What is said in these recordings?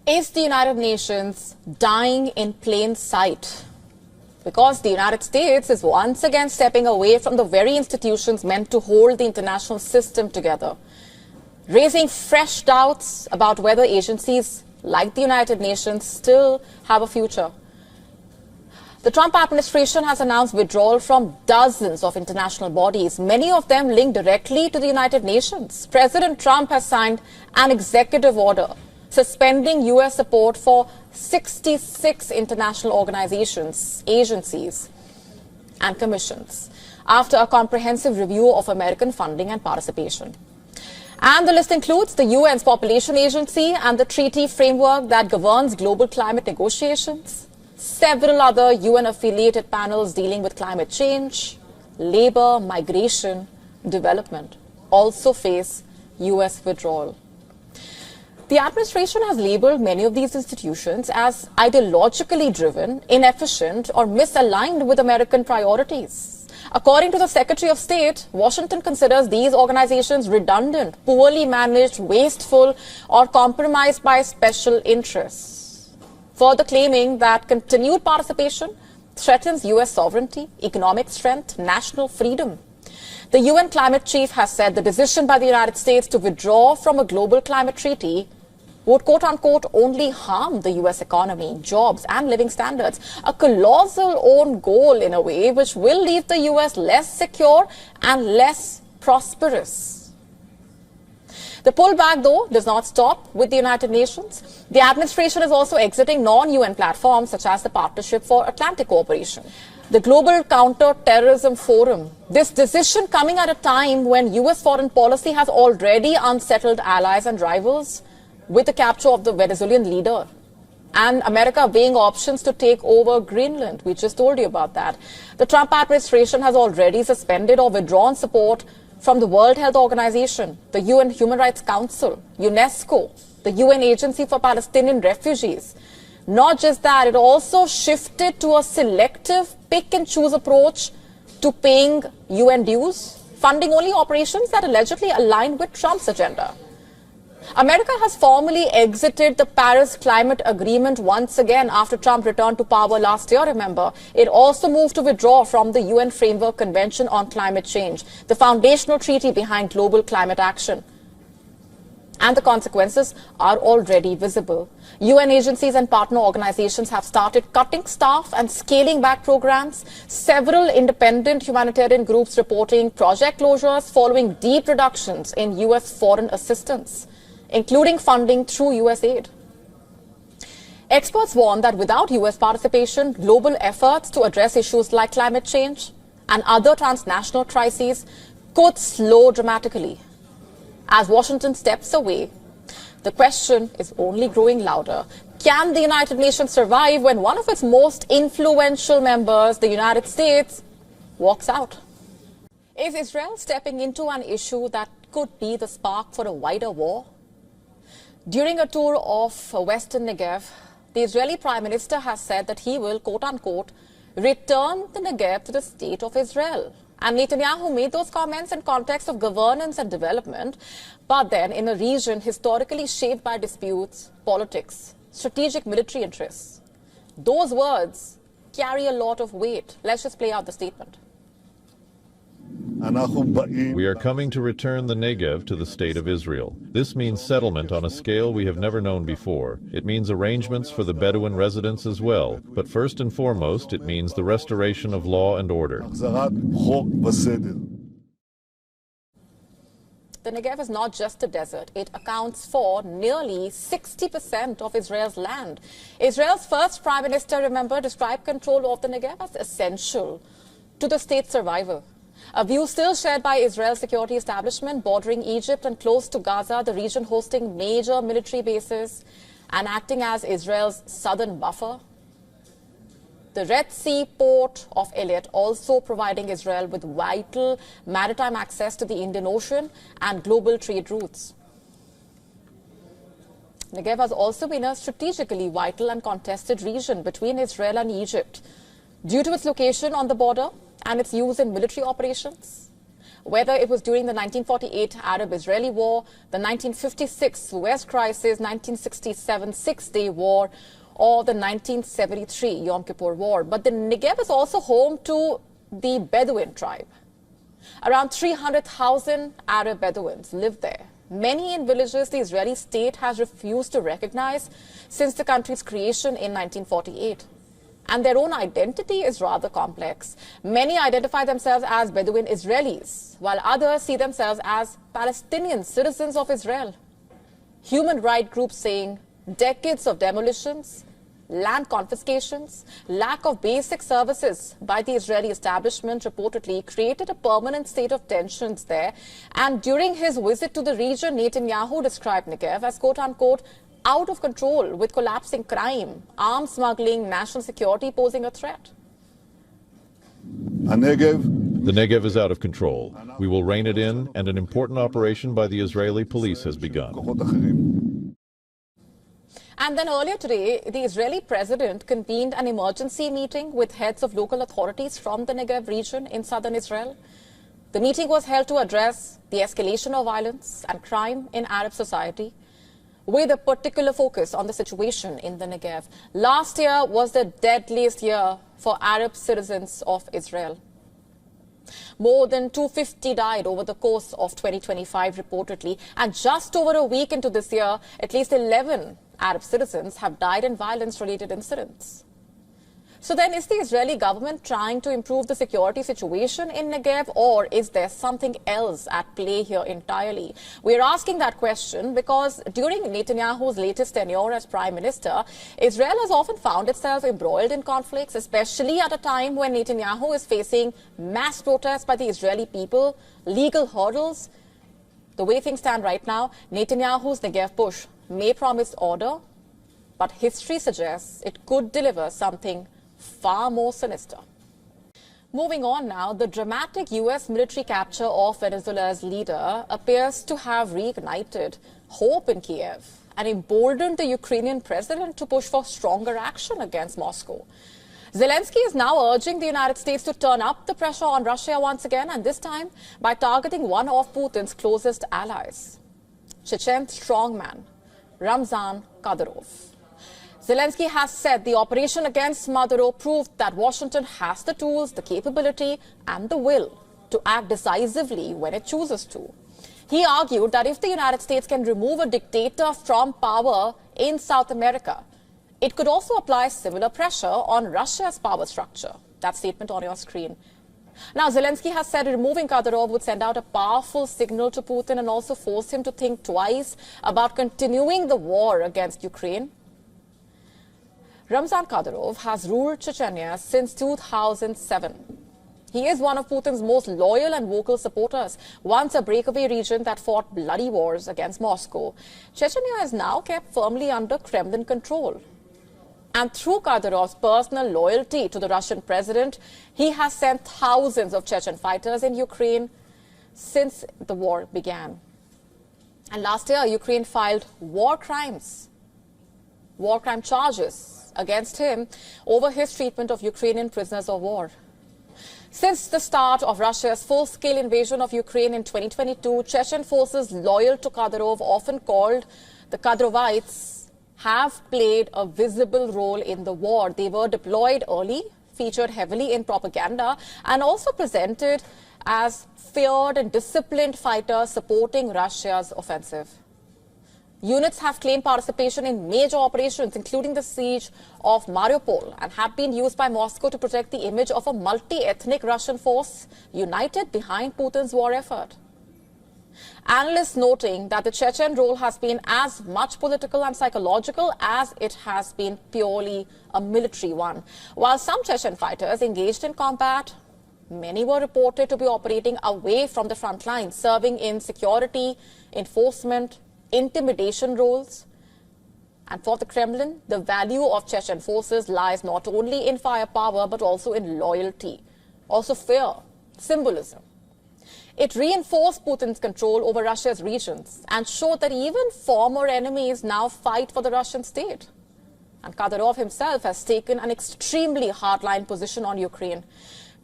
Is the United Nations dying in plain sight? Because the United States is once again stepping away from the very institutions meant to hold the international system together, raising fresh doubts about whether agencies like the United Nations still have a future. The Trump administration has announced withdrawal from dozens of international bodies, many of them linked directly to the United Nations. President Trump has signed an executive order suspending U.S. support for 66 international organizations, agencies, and commissions after a comprehensive review of American funding and participation. And the list includes the UN's Population Agency and the treaty framework that governs global climate negotiations, several other UN-affiliated panels dealing with climate change, labor, migration, development also face U.S. withdrawal. The administration has labeled many of these institutions as ideologically driven, inefficient, or misaligned with American priorities. According to the Secretary of State, Washington considers these organizations redundant, poorly managed, wasteful, or compromised by special interests, further claiming that continued participation threatens U.S. sovereignty, economic strength, national freedom. The UN climate chief has said the decision by the United States to withdraw from a global climate treaty would quote-unquote only harm the U.S. economy, jobs and living standards, a colossal own goal in a way which will leave the U.S. less secure and less prosperous. The pullback, though, does not stop with the United Nations. The administration is also exiting non-UN platforms such as the Partnership for Atlantic Cooperation, the Global Counter-Terrorism Forum. This decision coming at a time when U.S. foreign policy has already unsettled allies and rivals, with the capture of the Venezuelan leader and America weighing options to take over Greenland. We just told you about that. The Trump administration has already suspended or withdrawn support from the World Health Organization, the UN Human Rights Council, UNESCO, the UN Agency for Palestinian Refugees. Not just that, it also shifted to a selective pick-and-choose approach to paying UN dues, funding only operations that allegedly align with Trump's agenda. America has formally exited the Paris Climate Agreement once again after Trump returned to power last year, remember. It also moved to withdraw from the UN Framework Convention on Climate Change, the foundational treaty behind global climate action. And the consequences are already visible. UN agencies and partner organizations have started cutting staff and scaling back programs. Several independent humanitarian groups reporting project closures following deep reductions in US foreign assistance, including funding through US aid. Experts warn that without US participation, global efforts to address issues like climate change and other transnational crises could slow dramatically. As Washington steps away, the question is only growing louder. Can the United Nations survive when one of its most influential members, the United States, walks out? Is Israel stepping into an issue that could be the spark for a wider war? During a tour of Western Negev, the Israeli Prime Minister has said that he will, quote-unquote, return the Negev to the state of Israel. And Netanyahu made those comments in context of governance and development, but then in a region historically shaped by disputes, politics, strategic military interests. Those words carry a lot of weight. Let's just play out the statement. We are coming to return the Negev to the state of Israel. This means settlement on a scale we have never known before. It means arrangements for the Bedouin residents as well. But first and foremost, it means the restoration of law and order. The Negev is not just a desert. It accounts for nearly 60% of Israel's land. Israel's first Prime Minister, remember, described control of the Negev as essential to the state's survival. A view still shared by Israel's security establishment bordering Egypt and close to Gaza, the region hosting major military bases and acting as Israel's southern buffer. The Red Sea port of Eilat also providing Israel with vital maritime access to the Indian Ocean and global trade routes. Negev has also been a strategically vital and contested region between Israel and Egypt due to its location on the border and its use in military operations. whether it was during the 1948 Arab-Israeli War, the 1956 Suez Crisis, 1967 Six-Day War, or the 1973 Yom Kippur War. But the Negev is also home to the Bedouin tribe. Around 300,000 Arab Bedouins live there. Many in villages the Israeli state has refused to recognize since the country's creation in 1948. And their own identity is rather complex. Many identify themselves as Bedouin Israelis, while others see themselves as Palestinian citizens of Israel. Human rights groups saying decades of demolitions, land confiscations, lack of basic services by the Israeli establishment reportedly created a permanent state of tensions there. And during his visit to the region, Netanyahu described Negev as quote-unquote out of control, with collapsing crime, arms smuggling, national security posing a threat. The Negev is out of control. We will rein it in, and an important operation by the Israeli police has begun. And then earlier today, the Israeli president convened an emergency meeting with heads of local authorities from the Negev region in southern Israel. The meeting was held to address the escalation of violence and crime in Arab society, with a particular focus on the situation in the Negev. Last year was the deadliest year for Arab citizens of Israel. More than 250 died over the course of 2025 reportedly, and just over a week into this year, at least 11 Arab citizens have died in violence-related incidents. So then, is the Israeli government trying to improve the security situation in Negev, or is there something else at play here entirely? We're asking that question because during Netanyahu's latest tenure as prime minister, Israel has often found itself embroiled in conflicts, especially at a time when Netanyahu is facing mass protests by the Israeli people, legal hurdles. The way things stand right now, Netanyahu's Negev push may promise order, but history suggests it could deliver something far more sinister. Moving on now, the dramatic U.S. military capture of Venezuela's leader appears to have reignited hope in Kiev and emboldened the Ukrainian president to push for stronger action against Moscow. Zelensky is now urging the United States to turn up the pressure on Russia once again, and this time by targeting one of Putin's closest allies, Chechen strongman Ramzan Kadyrov. Zelensky has said the operation against Maduro proved that Washington has the tools, the capability and the will to act decisively when it chooses to. He argued that if the United States can remove a dictator from power in South America, it could also apply similar pressure on Russia's power structure. That statement on your screen. Now, Zelensky has said removing Kadyrov would send out a powerful signal to Putin and also force him to think twice about continuing the war against Ukraine. Ramzan Kadyrov has ruled Chechnya since 2007. He is one of Putin's most loyal and vocal supporters, once a breakaway region that fought bloody wars against Moscow. Chechnya is now kept firmly under Kremlin control. And through Kadyrov's personal loyalty to the Russian president, he has sent thousands of Chechen fighters in Ukraine since the war began. And last year, Ukraine filed war crime charges against him over his treatment of Ukrainian prisoners of war. Since the start of Russia's full-scale invasion of Ukraine in 2022, Chechen forces loyal to Kadyrov, often called the Kadyrovites, have played a visible role in the war. They were deployed early, featured heavily in propaganda, and also presented as feared and disciplined fighters supporting Russia's offensive. Units have claimed participation in major operations, including the siege of Mariupol, and have been used by Moscow to protect the image of a multi-ethnic Russian force united behind Putin's war effort. Analysts noting that the Chechen role has been as much political and psychological as it has been purely a military one. While some Chechen fighters engaged in combat, many were reported to be operating away from the front lines, serving in security, enforcement, intimidation roles. And for the Kremlin, the value of Chechen forces lies not only in firepower but also in loyalty, also fear, symbolism. It reinforced Putin's control over Russia's regions and showed that even former enemies now fight for the Russian state. And Kadyrov himself has taken an extremely hardline position on Ukraine.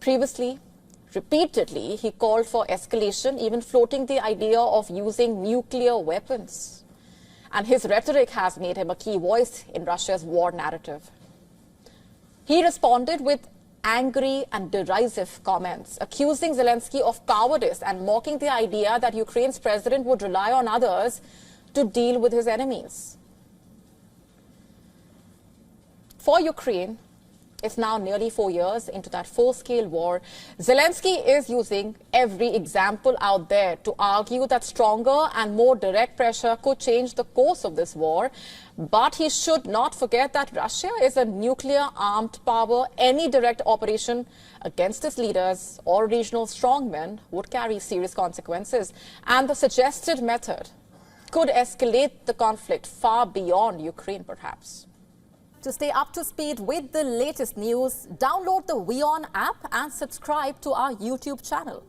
Previously, Repeatedly, he called for escalation, even floating the idea of using nuclear weapons. And his rhetoric has made him a key voice in Russia's war narrative. He responded with angry and derisive comments, accusing Zelensky of cowardice and mocking the idea that Ukraine's president would rely on others to deal with his enemies. For Ukraine, it's now nearly 4 years into that full-scale war. Zelensky is using every example out there to argue that stronger and more direct pressure could change the course of this war. But he should not forget that Russia is a nuclear-armed power. Any direct operation against its leaders or regional strongmen would carry serious consequences. And the suggested method could escalate the conflict far beyond Ukraine, perhaps. To stay up to speed with the latest news, download the WION app and subscribe to our YouTube channel.